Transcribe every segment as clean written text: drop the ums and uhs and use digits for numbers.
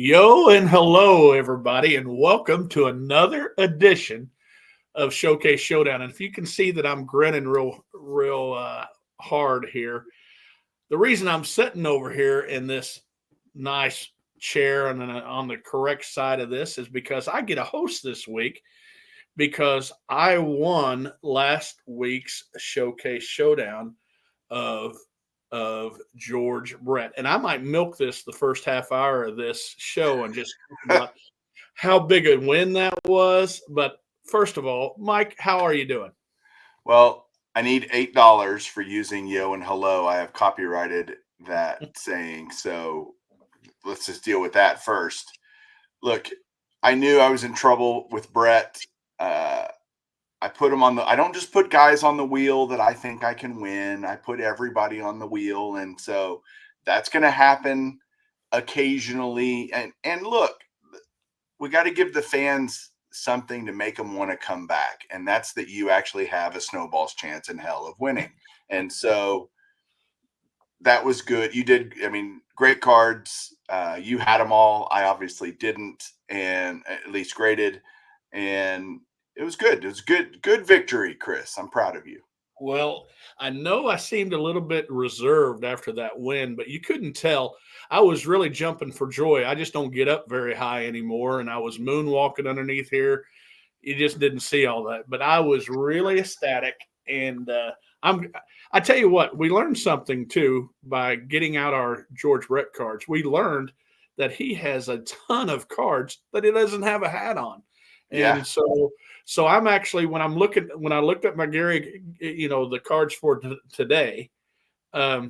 Yo and hello, everybody, and welcome to another edition of Showcase Showdown. And if you can see that I'm grinning real hard here, the reason I'm sitting over here in this nice chair and on the correct side of this is because I get a host this week because I won last week's Showcase Showdown of George Brett. And I might milk this the first half hour of this show and just talk about how big a win that was. But first of all, Mike, how are you doing? Well, I need $8 for using yo and hello. I have copyrighted that saying, so let's just deal with that first. Look, I knew I was in trouble with Brett. I put him on I don't just put guys on the wheel that I think I can win. I put everybody on the wheel. And so that's going to happen occasionally. And look, we got to give the fans something to make them want to come back. And that's that you actually have a snowball's chance in hell of winning. And so that was good. You did. I mean, great cards. You had them all. I obviously didn't, and at least graded. And it was good. It was good victory, Chris. I'm proud of you. Well, I know I seemed a little bit reserved after that win, but you couldn't tell. I was really jumping for joy. I just don't get up very high anymore, and I was moonwalking underneath here. You just didn't see all that, but I was really ecstatic. And I'm. I tell you what, we learned something too by getting out our George Brett cards. We learned that he has a ton of cards that he doesn't have a hat on, Yeah. and so I'm actually when I looked at my Gary, the cards for today, I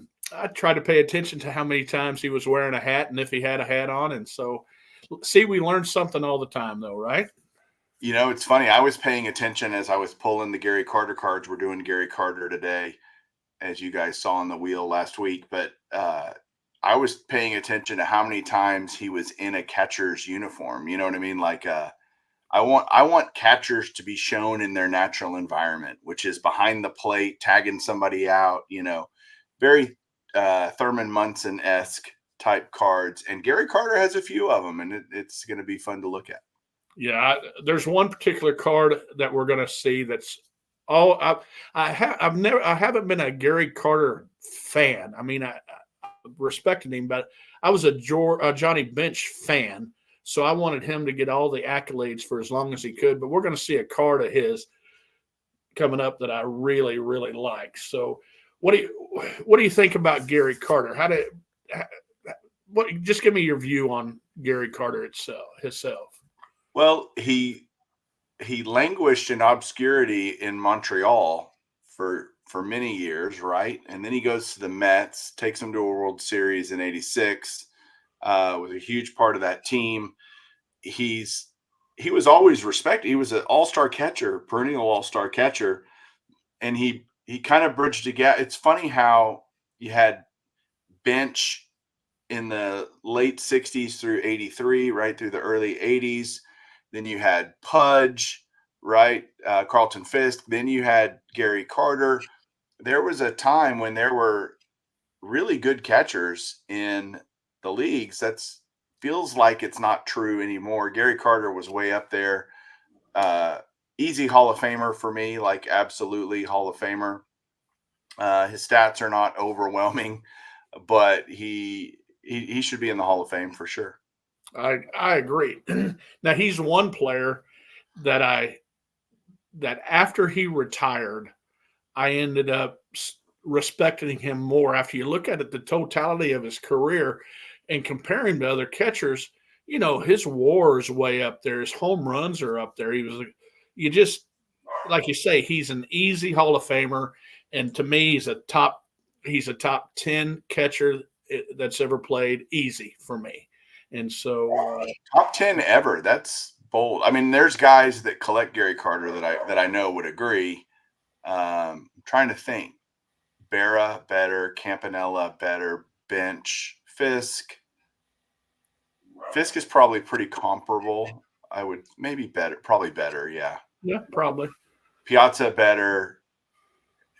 tried to pay attention to how many times he was wearing a hat and if he had a hat on, and so see, we learn something all the time, though, right? You know, it's funny. I was paying attention as I was pulling the Gary Carter cards. We're doing Gary Carter today, as you guys saw on the wheel last week. But I was paying attention to how many times he was in a catcher's uniform. You know what I mean? Like I want catchers to be shown in their natural environment, which is behind the plate, tagging somebody out. Very Thurman Munson-esque type cards. And Gary Carter has a few of them, and it's going to be fun to look at. Yeah, there's one particular card that we're going to see that's all I haven't been a Gary Carter fan. I mean, I respected him, but I was a Johnny Bench fan, so I wanted him to get all the accolades for as long as he could. But we're going to see a card of his coming up that I really really like. So, what do you think about Gary Carter? What? Just give me your view on Gary Carter himself. Well, he languished in obscurity in Montreal for many years, right? And then he goes to the Mets, takes them to a World Series in '86. Was a huge part of that team. He was always respected. He was an all-star catcher, perennial all-star catcher, and he kind of bridged the gap. It's funny how you had Bench in the late '60s through '83, right through the early '80s. Then you had Pudge, right? Carlton Fisk. Then you had Gary Carter. There was a time when there were really good catchers in the leagues. That's feels like it's not true anymore. Gary Carter was way up there. Easy Hall of Famer for me, like absolutely Hall of Famer. His stats are not overwhelming, but he should be in the Hall of Fame for sure. I agree. Now he's one player that that after he retired, I ended up respecting him more. After you look at it, the totality of his career and compare him to other catchers, his WAR is way up there. His home runs are up there. You just like you say, he's an easy Hall of Famer, and to me, he's a top 10 catcher that's ever played. Easy for me. And so, Top 10 ever. That's bold. I mean, there's guys that collect Gary Carter that I know would agree. I'm trying to think. Berra better, Campanella better, Bench, Fisk. Fisk is probably pretty comparable. I would maybe better, probably better. Yeah. yeah, probably. Piazza better,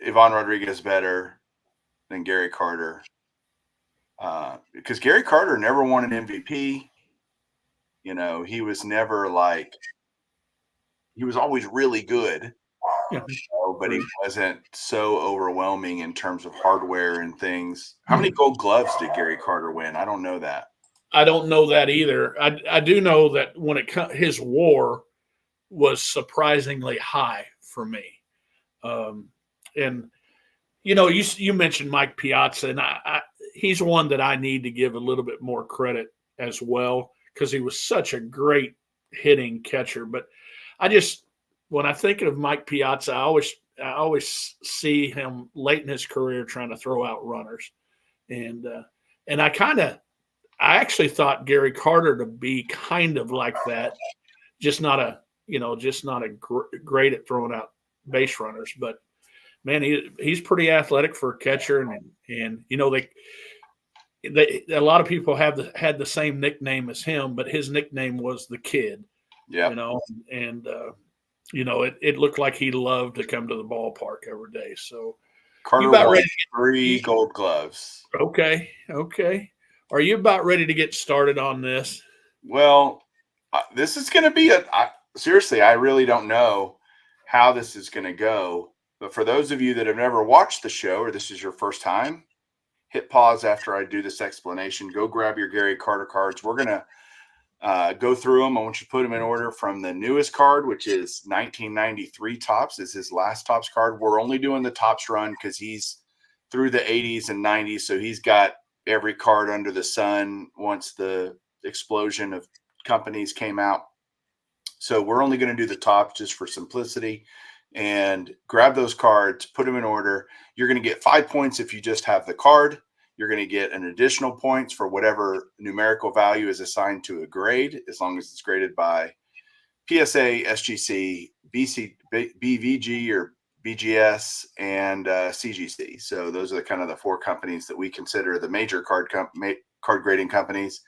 Ivan Rodriguez better than Gary Carter. Because Gary Carter never won an MVP. You know, he was never like, he was always really good, Yeah. but he wasn't so overwhelming in terms of hardware and things. How many gold gloves did Gary Carter win? I don't know that. I don't know that either. I do know that when his WAR was surprisingly high for me. And you mentioned Mike Piazza, and he's one that I need to give a little bit more credit as well, because he was such a great hitting catcher. But when I think of Mike Piazza, I always see him late in his career trying to throw out runners, and I actually thought Gary Carter to be kind of like that, just not great at throwing out base runners. But man, he's pretty athletic for a catcher, and they a lot of people had the same nickname as him, but his nickname was the Kid. Yeah. And it looked like he loved to come to the ballpark every day. So Carter won 3 gold gloves. Okay. Are you about ready to get started on this? Well, this is going to be seriously, I really don't know how this is going to go. But for those of you that have never watched the show, or this is your first time, hit pause after I do this explanation. Go grab your Gary Carter cards. We're going to go through them. I want you to put them in order from the newest card, which is 1993 Topps, is his last Topps card. We're only doing the Topps run because he's through the 80s and 90s, so he's got every card under the sun once the explosion of companies came out. So we're only going to do the Topps just for simplicity. And grab those cards, put them in order. You're going to get 5 points if you just have the card. You're going to get an additional points for whatever numerical value is assigned to a grade, as long as it's graded by PSA, SGC, BVG or BGS, and CGC. So those are kind of the 4 companies that we consider the major card grading companies.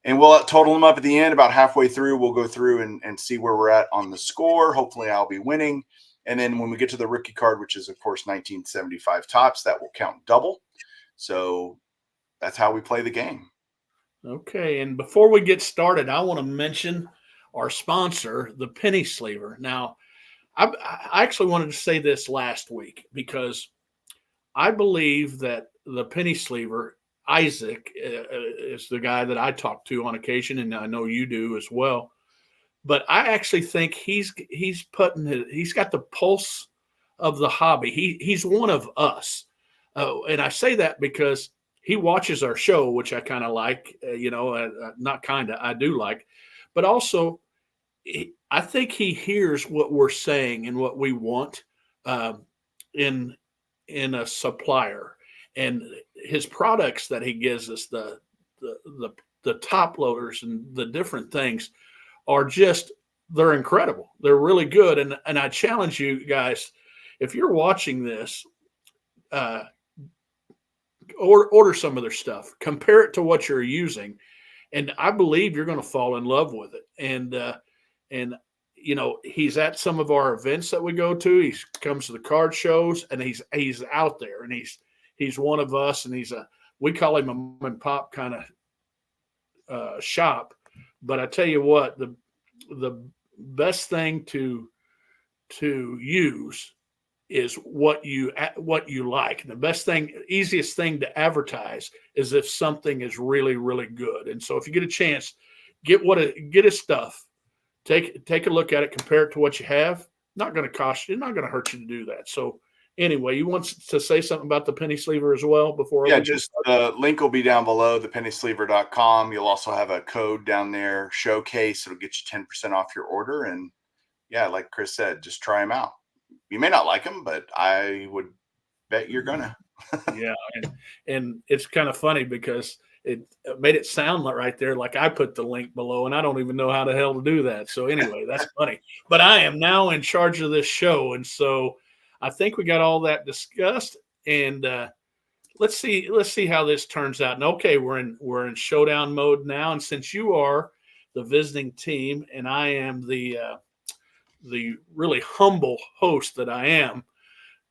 And we'll total them up at the end. About halfway through, we'll go through and see where we're at on the score. Hopefully, I'll be winning. And then when we get to the rookie card, which is, of course, 1975 Topps, that will count double. So that's how we play the game. Okay. And before we get started, I want to mention our sponsor, the Penny Sleever. Now, I actually wanted to say this last week because I believe that the Penny Sleever, Isaac, is the guy that I talk to on occasion, and I know you do as well. But I actually think he's got the pulse of the hobby. He's one of us, and I say that because he watches our show, which I kind of like. Not kind of, I do like, but also I think he hears what we're saying and what we want in a supplier, and his products that he gives us, the top loaders and the different things are they're incredible. They're really good. And I challenge you guys, if you're watching this, order some of their stuff, compare it to what you're using. And I believe you're going to fall in love with it. And he's at some of our events that we go to. He comes to the card shows, and he's out there, and he's one of us, and we call him a mom and pop kind of shop. But I tell you what, the best thing to use is what you like. The best thing, easiest thing to advertise is if something is really, really good. And so if you get a chance, get his stuff, take a look at it, compare it to what you have. Not going to cost you, not going to hurt you to do that. So anyway, you want to say something about the Penny Sleever as well before? Yeah, just the link will be down below, thepennysleever.com. You'll also have a code down there, showcase. It'll get you 10% off your order. And yeah, like Chris said, just try them out. You may not like them, but I would bet you're gonna. Yeah, and it's kind of funny because it made it sound right there like I put the link below, and I don't even know how the hell to do that. So anyway, that's funny. But I am now in charge of this show, and so I think we got all that discussed. And let's see how this turns out. And okay, we're in showdown mode now, and since you are the visiting team and I am the really humble host that I am,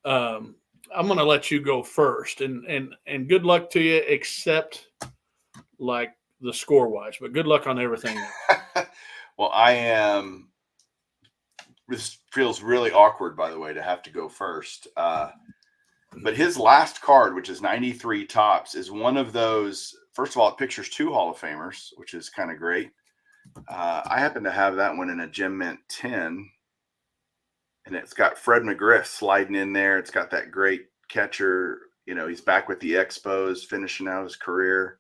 I'm going to let you go first, and good luck to you, except like the score wise, but good luck on everything else. Well, I am. This feels really awkward, by the way, to have to go first. But his last card, which is 93 tops, is one of those. First of all, it pictures 2 Hall of Famers, which is kind of great. I happen to have that one in a Gem Mint 10, and it's got Fred McGriff sliding in there. It's got that great catcher. You know, he's back with the Expos, finishing out his career.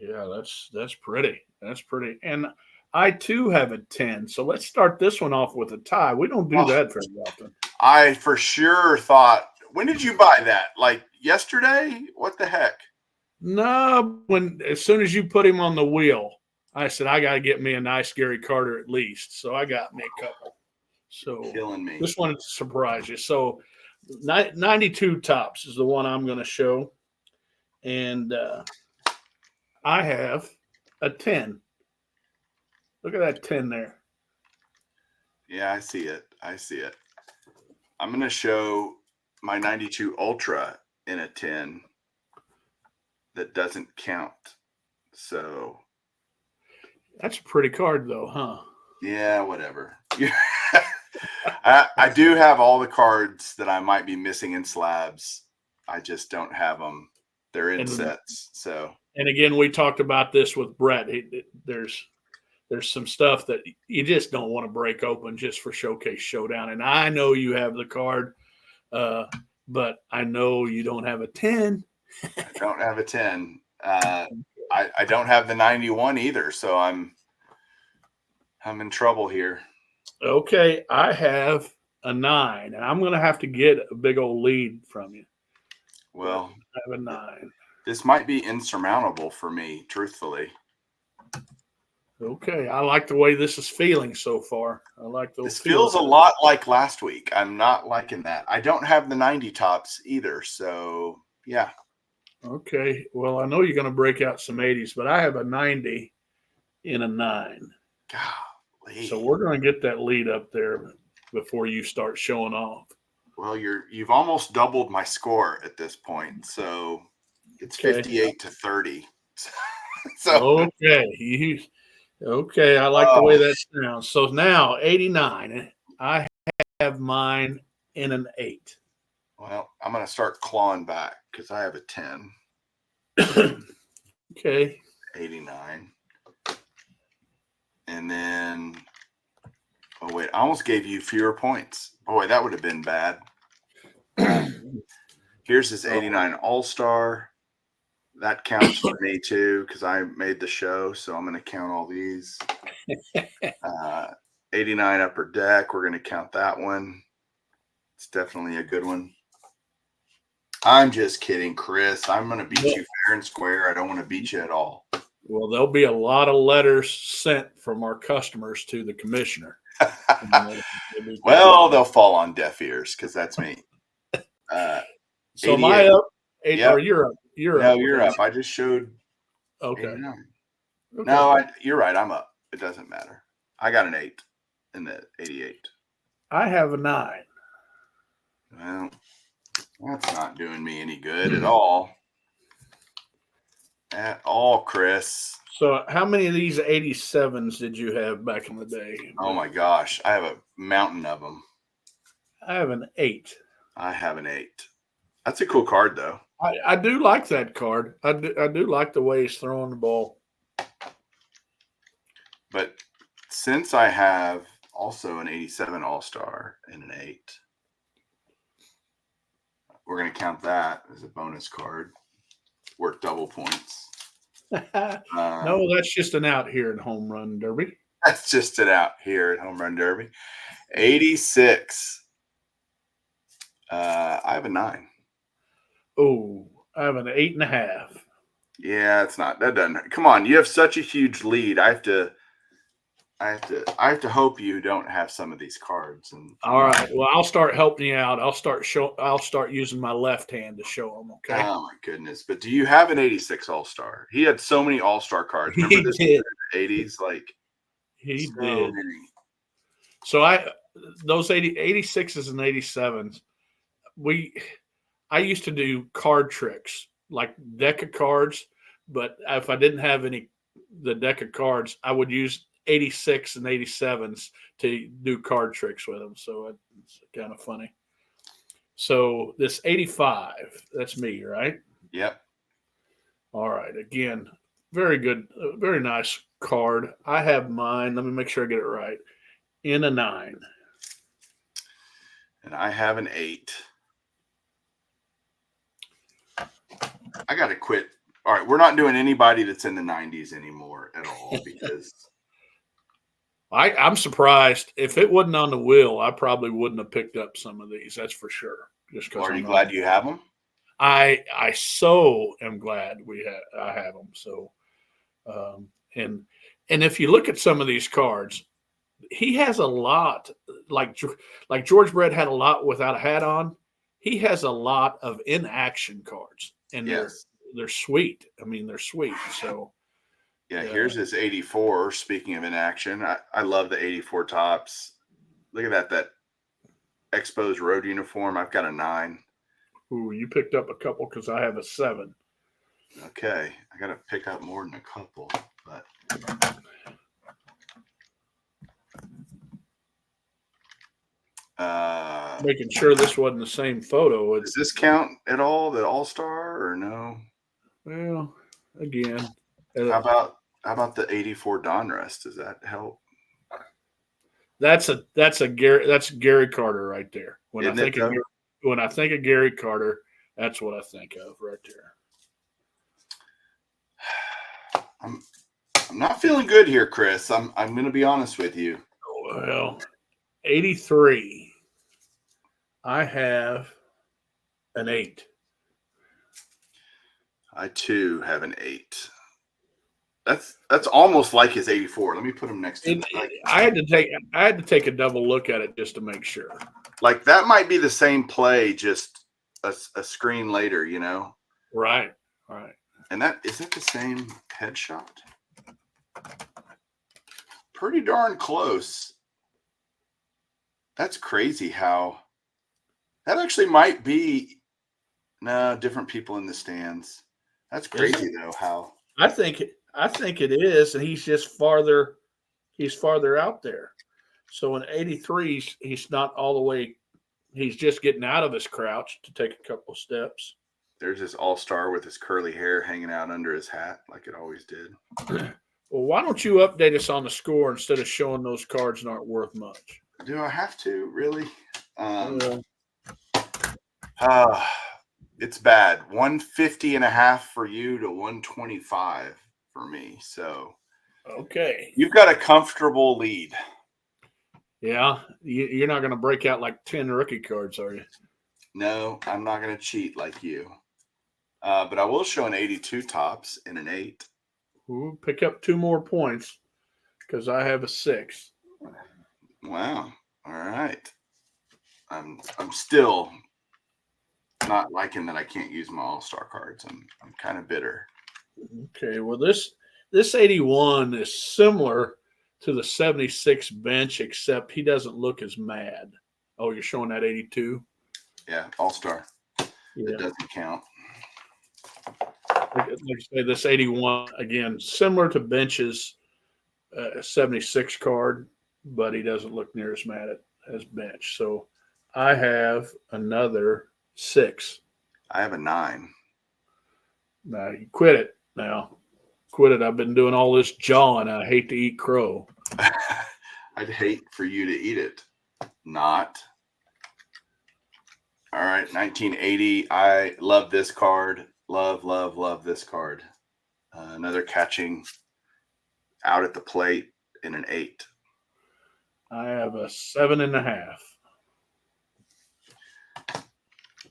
Yeah, that's pretty. That's pretty. And I too have a 10. So let's start this one off with a tie. We don't do that very often. I for sure thought, when did you buy that? Like yesterday? What the heck? No, as soon as you put him on the wheel, I said I got to get me a nice Gary Carter at least. So I got me a couple. So Killing me. Just wanted to surprise you. So 92 tops is the one I'm going to show, and I have a 10. Look at that 10 there. Yeah, I see it. I see it. I'm going to show my 92 Ultra in a 10 that doesn't count. So that's a pretty card, though, huh? Yeah, whatever. I do have all the cards that I might be missing in slabs. I just don't have them. They're in sets. So, and again, we talked about this with Brett. There's some stuff that you just don't want to break open just for Showcase Showdown. And I know you have the card, but I know you don't have a 10. I don't have a 10. I don't have the 91 either, so I'm in trouble here. Okay, I have a 9, and I'm going to have to get a big old lead from you. Well, I have a 9. This might be insurmountable for me, truthfully. Okay, I like the way this is feeling so far. I like those. This feels a lot like last week. I'm not liking that. I don't have the 90 tops either, so yeah. Okay, well, I know you're going to break out some 80s, but I have a 90 in a 9. Golly. So we're going to get that lead up there before you start showing off. Well, you've almost doubled my score at this point, so it's 58 to 30. So okay, I like the way that sounds. So now 89, I have mine in an 8. Well, I'm going to start clawing back because I have a 10. Okay. 89. And then, oh, wait, I almost gave you fewer points. Boy, that would have been bad. Here's his 89 All-Star. That counts for me, too, because I made the show, so I'm going to count all these. 89 Upper Deck, we're going to count that one. It's definitely a good one. I'm just kidding, Chris. I'm going to beat you fair and square. I don't want to beat you at all. Well, there'll be a lot of letters sent from our customers to the commissioner. Well, they'll fall on deaf ears because that's me. So am I up? Yep. Or you're up? You're up. I just showed. Okay. No, you're right. I'm up. It doesn't matter. I got an 8 in the 88. I have a 9. Well, that's not doing me any good at all. At all, Chris. So how many of these 87s did you have back in the day? Oh, my gosh. I have a mountain of them. I have an 8. I have an 8. That's a cool card, though. I do like that card. I do like the way he's throwing the ball. But since I have also an 87 All-Star and an 8, we're going to count that as a bonus card. Worth double points. No, that's just an out here in Home Run Derby. That's just an out here at Home Run Derby. 86. I have a 9. Oh, I have an 8.5. Yeah, it's not. That doesn't. Come on, you have such a huge lead. I have to hope you don't have some of these cards. And all right. Well, I'll start helping you out. I'll start using my left hand to show them. Okay. Oh my goodness! But do you have an 86 All-Star? He had so many All-Star cards. Remember this did. In the 80s, like he so did. Many. So those 86s and 87s, I used to do card tricks like deck of cards, but if I didn't have any the deck of cards, I would use 86 and 87s to do card tricks with them. So it's kind of funny. So this 85, that's me, right? Yep. All right. Again, very good, very nice card. I have mine. Let me make sure I get it right. In a 9. And I have an 8. I got to quit. All right, we're not doing anybody that's in the 90s anymore at all because I'm surprised. If it wasn't on the wheel, I probably wouldn't have picked up some of these. That's for sure. Just because are you glad you have them? I so am glad I have them. So and if you look at some of these cards, he has a lot like George Brett had a lot without a hat on. He has a lot of inaction cards, and Yes. they're sweet. I mean, they're sweet. So yeah, here's his 84. Speaking of inaction, I love the 84 tops. Look at that exposed road uniform. I've got a 9. Ooh, you picked up a couple because I have a 7. Okay, I got to pick up more than a couple, but making sure this wasn't the same photo. Does this count at all, the All-Star, or no? Well, again, How about the 84 Donruss? Does that help? that's Gary Carter right there. When I think of Gary Carter, that's what I think of right there. I'm not feeling good here, Chris. I'm going to be honest with you. Well, 83. I have an 8. I too have an 8. That's almost like his 84. Let me put him next to him. I had to take a double look at it just to make sure. Like that might be the same play, just a screen later, you know? Right. And is it the same headshot? Pretty darn close. That's crazy how that actually might be different people in the stands. That's crazy though how I think it is, and he's just farther out there. So in 83, he's not all the way. He's just getting out of his crouch to take a couple of steps. There's this All-Star with his curly hair hanging out under his hat like it always did. Well, why don't you update us on the score instead of showing those cards aren't worth much? Do I have to really? It's bad. 150.5 for you to 125 for me. So okay, you've got a comfortable lead. Yeah, you're not going to break out like 10 rookie cards, are you? No, I'm not going to cheat like you. But I will show an 82 tops in an 8. We'll pick up 2 more points because I have a 6. Wow. All right. I'm still not liking that I can't use my All-Star cards. I'm kind of bitter. Okay. Well, this 81 is similar to the 76 bench, except he doesn't look as mad. Oh, you're showing that 82? Yeah, All-Star. Yeah. It doesn't count. Like I say, this 81, again, similar to Bench's 76 card, but he doesn't look near as mad as Bench. So I have another 6. I have a 9. Now, you quit it now. Quit it. I've been doing all this jawing. I hate to eat crow. I'd hate for you to eat it. Not. All right, 1980. I love this card. Love this card. Another catching out at the plate in an 8. I have a 7.5.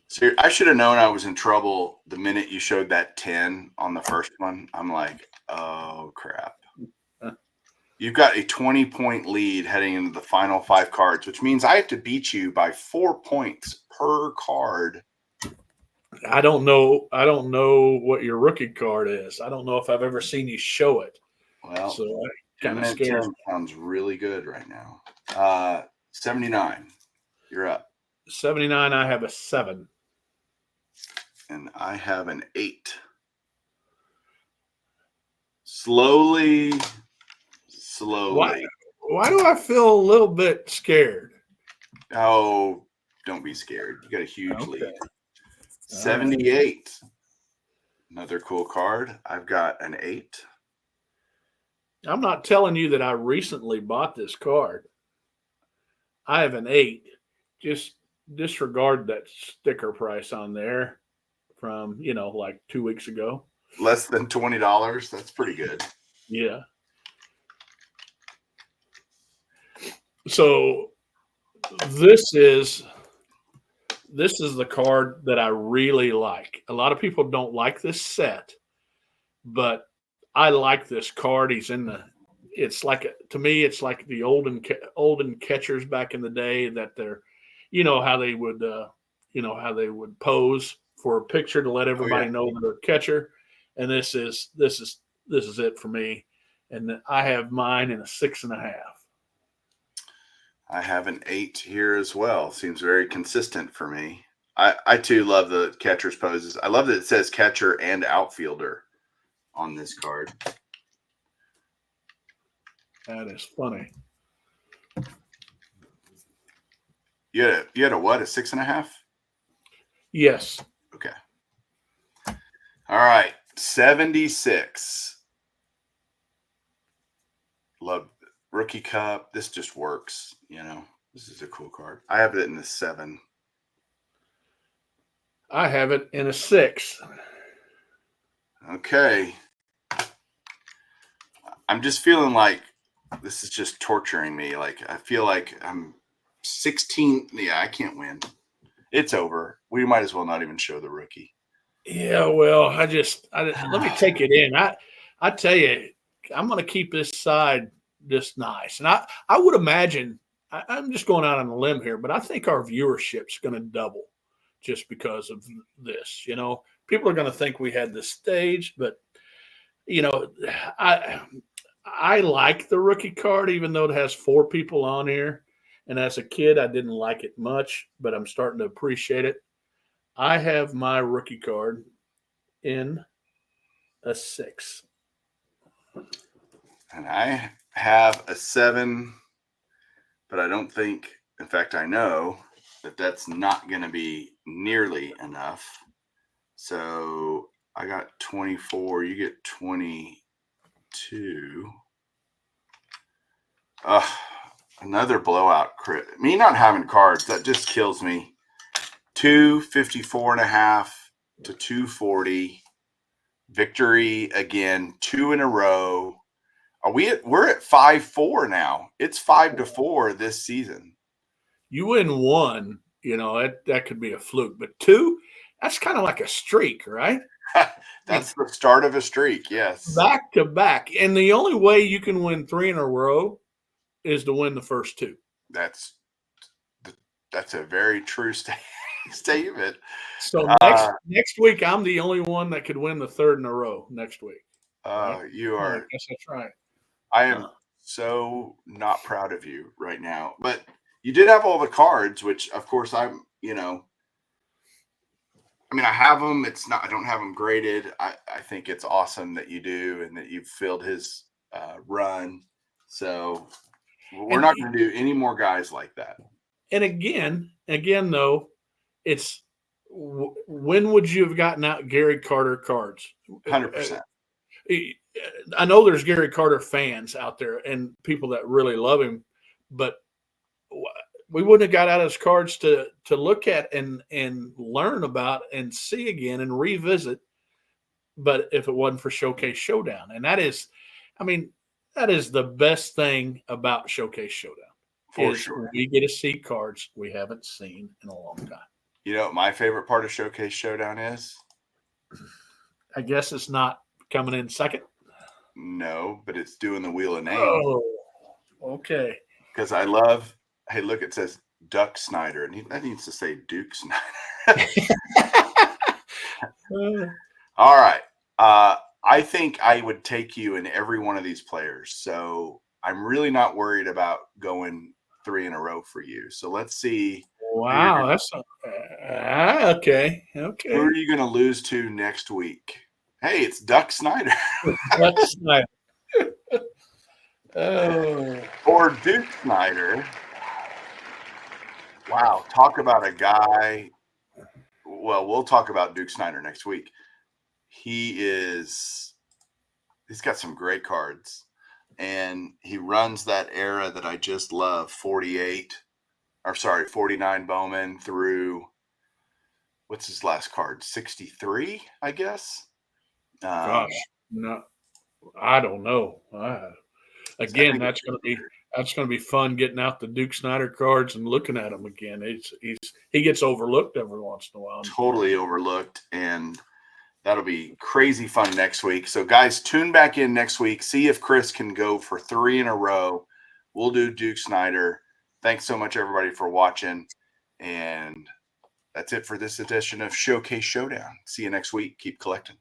So I should have known I was in trouble the minute you showed that 10 on the first one. I'm like, oh, crap. You've got a 20-point lead heading into the final 5 cards, which means I have to beat you by 4 points per card. I don't know what your rookie card is. I don't know if I've ever seen you show it. Well, so kind of scared. Sounds really good right now. 79. You're up. 79. I have a 7. And I have an 8. Slowly. Why do I feel a little bit scared? Oh, don't be scared. You got a huge lead. 78. Right. Another cool card. I've got an 8. I'm not telling you that I recently bought this card. I have an 8. Just disregard that sticker price on there from, like 2 weeks ago. Less than $20. That's pretty good. Yeah. So this is the card that I really like. A lot of people don't like this set, but I like this card. He's in the. It's like, to me, it's like the olden catchers back in the day that they're, how they would, pose for a picture to let everybody know they're a catcher, and this is it for me, and I have mine in a 6.5. I have an 8 here as well. Seems very consistent for me. I too love the catcher's poses. I love that it says catcher and outfielder on this card. That is funny. You had a what? A 6.5? Yes. Okay. All right. 76. Love Rookie Cup. This just works. This is a cool card. I have it in the 7. I have it in a 6. Okay. I'm just feeling like this is just torturing me. Like, I feel like I'm 16. Yeah, I can't win. It's over. We might as well not even show the rookie. Yeah, well, let me take it in. I tell you, I'm going to keep this side just nice. And I would imagine, I'm just going out on a limb here, but I think our viewership's going to double just because of this. People are going to think we had this staged, but I like the rookie card, even though it has 4 people on here. And as a kid, I didn't like it much, but I'm starting to appreciate it. I have my rookie card in a 6. And I have a 7, but I don't think, in fact, I know that that's not going to be nearly enough. So I got 24. You get 22. Another blowout crit. Me not having cards, that just kills me. 254.5 to 240. Victory again, 2 in a row. We're at 5-4 now. It's 5-4 this season. You win 1, that could be a fluke, but 2, that's kind of like a streak, right? That's the start of a streak, yes. Back to back. And the only way you can win 3 in a row is to win the first 2. That's a very true statement. So next week, I'm the only one that could win the 3rd in a row next week. Right? You are. I guess that's right. I am so not proud of you right now. But you did have all the cards, which, of course, I have them. I don't have them graded. I think it's awesome that you do and that you've filled his run. So we're not going to do any more guys like that. And again, though, it's when would you have gotten out Gary Carter cards? 100%. I know there's Gary Carter fans out there and people that really love him, but we wouldn't have got out his cards to look at and learn about and see again and revisit. But if it wasn't for Showcase Showdown, and that is the best thing about Showcase Showdown. For sure. We get to see cards we haven't seen in a long time. You know what my favorite part of Showcase Showdown is? I guess it's not coming in second. No, but it's doing the Wheel of Names. Oh, okay. Because I love, hey, look, it says Duck Snyder, and that needs to say Duke Snyder. All right. I think I would take you in every one of these players. So I'm really not worried about going 3 in a row for you. So let's see. Wow, that's okay. Who are you going to lose to next week? Hey, it's Duck Snyder. That's nice. Oh, Or Duke Snyder. Wow, talk about a guy. Well, we'll talk about Duke Snyder next week. He's got some great cards, and he runs that era that I just love, 49 Bowman through, what's his last card? 63, I guess. gosh, no, I don't know. I Again, think it's that's going to be fun getting out the Duke Snyder cards and looking at them again. He gets overlooked every once in a while. totally overlooked, and that'll be crazy fun next week. So, guys, tune back in next week. See if Chris can go for 3 in a row. We'll do Duke Snyder. Thanks so much, everybody, for watching. And that's it for this edition of Showcase Showdown. See you next week. Keep collecting.